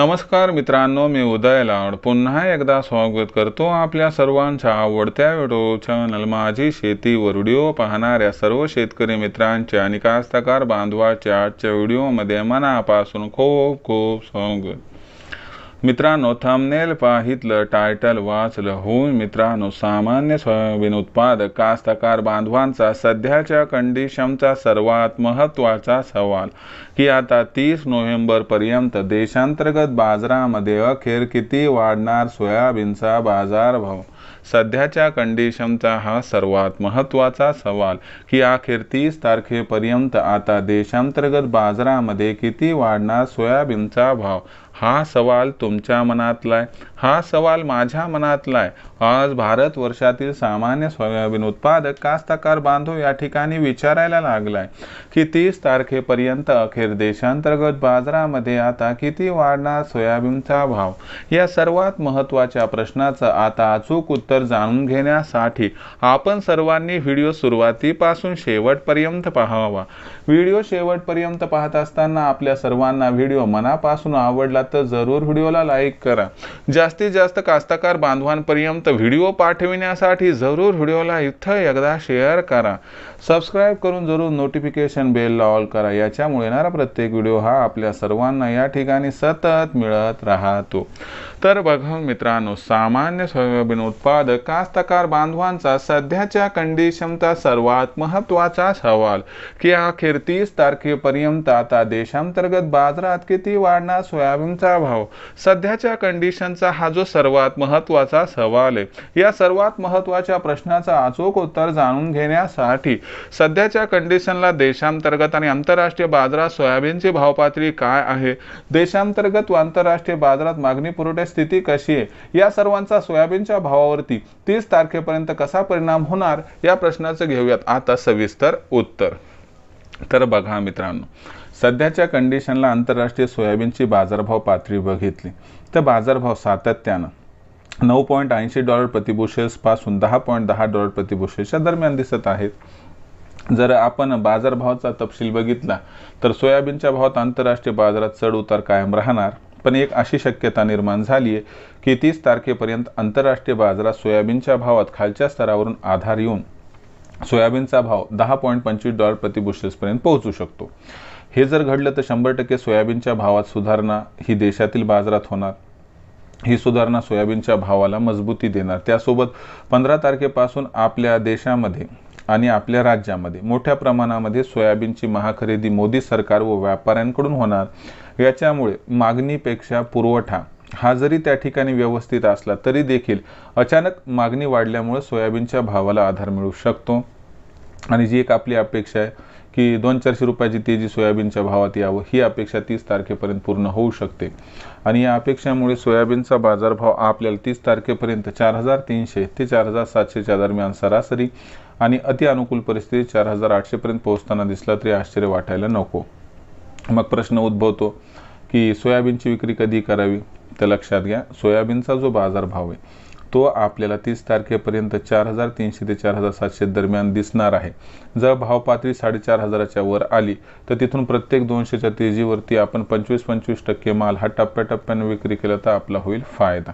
नमस्कार मित्रांनो, मी उदय लाड पुन्हा एकदा स्वागत करतो आपल्या सर्वांच्या आवडत्या यूट्यूब चॅनल माझी शेती वर व्हिडिओ पाहणाऱ्या सर्व शेतकरी मित्रांचे आणि कास्तकार बांधवांचे आजच्या व्हिडिओमध्ये मनापासून खूप खूप स्वागत। मित्रांनो, थंबनेल पाहितलं, टायटल वाचलं होऊन मित्रांनो, सामान्य सोयाबीन उत्पादक कास्तकार बांधवांचा सध्याच्या कंडिशनचा सर्वात महत्त्वाचा सवाल की आता 30 नोव्हेंबर पर्यंत देशांतर्गत बाजारामध्ये अखेर किती वाढणार सोयाबीनचा बाजारभाव। सध्याच्या कंडिशनचा हा सर्वात महत्त्वाचा सवाल की अखेर 30 तारखेपर्यंत आता देशांतर्गत बाजारामध्ये किती वाढणार सोयाबीनचा भाव। हा सवाल तुमच्या मनातलाय, हा सवाल माझ्या मनातलाय। आज भारत वर्षातील सामान्य सोयाबीन उत्पादक कास्तकार बांधव या ठिकाणी विचारायला लागलाय की 30 तारखेपर्यंत अखेर देशांतर्गत बाजारामध्ये आता किती वाढणार सोयाबीनचा भाव। या सर्वात महत्त्वाच्या प्रश्नाचं आता अचूक उत्तर जाणून घेण्यासाठी आपण सर्वांनी व्हिडिओ सुरुवातीपासून शेवटपर्यंत पाहावा। व्हिडिओ शेवटपर्यंत पाहत असताना आपल्या सर्वांना व्हिडिओ मनापासून आवडला तर जरूर व्हिडिओला लाईक करा। जास्तीत जास्त कास्तकार बांधवांपर्यंत व्हिडिओ पाठविण्यासाठी जरूर व्हिडिओला इथं एकदा शेअर करा। सबस्क्राइब करून जरूर नोटिफिकेशन बेल ऑल करा। याच्यामुळे येणारा प्रत्येक व्हिडिओ हा आपल्या सर्वांना या ठिकाणी सतत मिळत राहतो। तर बघा मित्रांनो, सामान्य सोयाबीन उत्पादक कास्तकार बांधवांचा सध्याच्या कंडिशनचा सर्वात महत्त्वाचा सवाल की अखेर 30 तारखेपर्यंत आता देशांतर्गत बाजारात किती वाढणार सोयाबीनचा भाव। सध्याच्या कंडिशनचा हा जो सर्वात महत्त्वाचा सवाल आहे, या सर्वात महत्त्वाच्या प्रश्नाचा अचूक उत्तर जाणून घेण्यासाठी सध्याच्या कंडिशनला देशांतर्गत आणि आंतरराष्ट्रीय बाजारात सोयाबीनची भाव पातळी काय आहे, देशांतर्गत व आंतरराष्ट्रीय बाजारात मागणी पुरवठा स्थिती कशी आहे, या सर्वांचा सोयाबीनच्या भावावरती 30 तारखेपर्यंत कसा परिणाम होणार, या प्रश्नाचं घेऊयात आता सविस्तर उत्तर। तर बघा मित्रांनो, सध्याच्या कंडिशनला आंतरराष्ट्रीय सोयाबीनची बाजारभाव पातळी बघितली तर बाजारभाव सातत्यानं $9.80 प्रति बुशेल्स पासून $10.10 प्रति बुशेल्सच्या दरम्यान दिसत आहेत। जर आपण बाजारभावाचा तपशील बघितला तर सोयाबीनच्या भावात आंतरराष्ट्रीय बाजारात चढ उतार कायम राहणार, पण एक अशी शक्यता निर्माण झाली आहे की 30 तारखेपर्यंत आंतरराष्ट्रीय बाजारात सोयाबीनच्या भावात खालच्या स्तरावरून आधार येऊन सोयाबीनचा भाव $10.25 प्रति बुशेल्स पर्यंत पोहोचू शकतो। हे जर घडलं तर 100% सोयाबीनच्या भावात सुधारणा ही देशातील बाजारात होणार। ही सुधारणा सोयाबीनच्या भावाला मजबूती देणार। त्यासोबत 15 तारखेपासून आपल्या देशामध्ये आणि आपल्या राज्यामध्ये मोठ्या प्रमाणामध्ये सोयाबीनची महाखरेदी मोदी सरकार व व्यापाऱ्यांकडून होणार। याच्यामुळे मागणीपेक्षा पुरवठा हा जरी त्या ठिकाणी व्यवस्थित असला तरी देखील अचानक मागणी वाढल्यामुळे सोयाबीनच्या भावाला आधार मिळू शकतो। आणि जी एक आपली अपेक्षा आहे की 200-400 रुपयाची तेजी सोयाबीनच्या भावात यावं, ही अपेक्षा 30 तारखेपर्यंत पूर्ण होऊ शकते। आणि या अपेक्षामुळे सोयाबीनचा बाजारभाव आपल्याला 30 तारखेपर्यंत 4300 ते 4700च्या दरम्यान सरासरी आणि अति अनुकूल परिस्थितीत 4800 पर्यंत पोहोचताना दिसला तरी आश्चर्य वाटायला नको। मग प्रश्न उद्भवतो की सोयाबीनची विक्री कधी करावी। तर लक्षात घ्या, सोयाबीनचा जो बाजारभाव आहे तो आपल्याला 30 तारखेपर्यंत 4300 ते 4700 दरम्यान दिसणार आहे। जर भाव पातळी 4500च्या वर आली तर तिथून प्रत्येक 200च्या तेजीवरती आपण 25% माल हा टप्प्याटप्प्याने विक्री केला तर आपला होईल फायदा।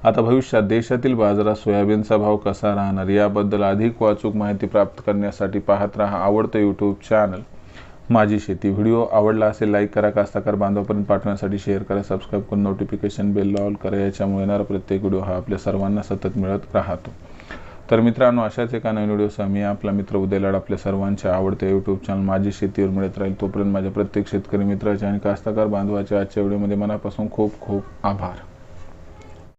आता भविष्यात देशातील बाजारात सोयाबीनचा भाव कसा राहणार याबद्दल अधिक व अचूक माहिती प्राप्त करण्यासाठी पाहत राहा आवडतं यूट्यूब चॅनल माझी शेती। व्हिडिओ आवडला असेल लाईक करा, कास्तकार बांधवांपर्यंत पाठवण्यासाठी शेअर करा, सबस्क्राइब करून नोटिफिकेशन बेल ऑल करा। याच्यामुळे येणारा प्रत्येक व्हिडिओ हा आपल्या सर्वांना सतत मिळत राहतो। तर मित्रांनो, अशाच एका नवीन व्हिडिओसह मी आपला मित्र उदय लाड आपल्या सर्वांच्या आवडत्या यूट्यूब चॅनल माझी शेतीवर मिळत राहील। तोपर्यंत माझ्या प्रत्येक शेतकरी मित्राचे आणि कास्तकार बांधवाच्या आजच्या व्हिडिओमध्ये मनापासून खूप खूप आभार।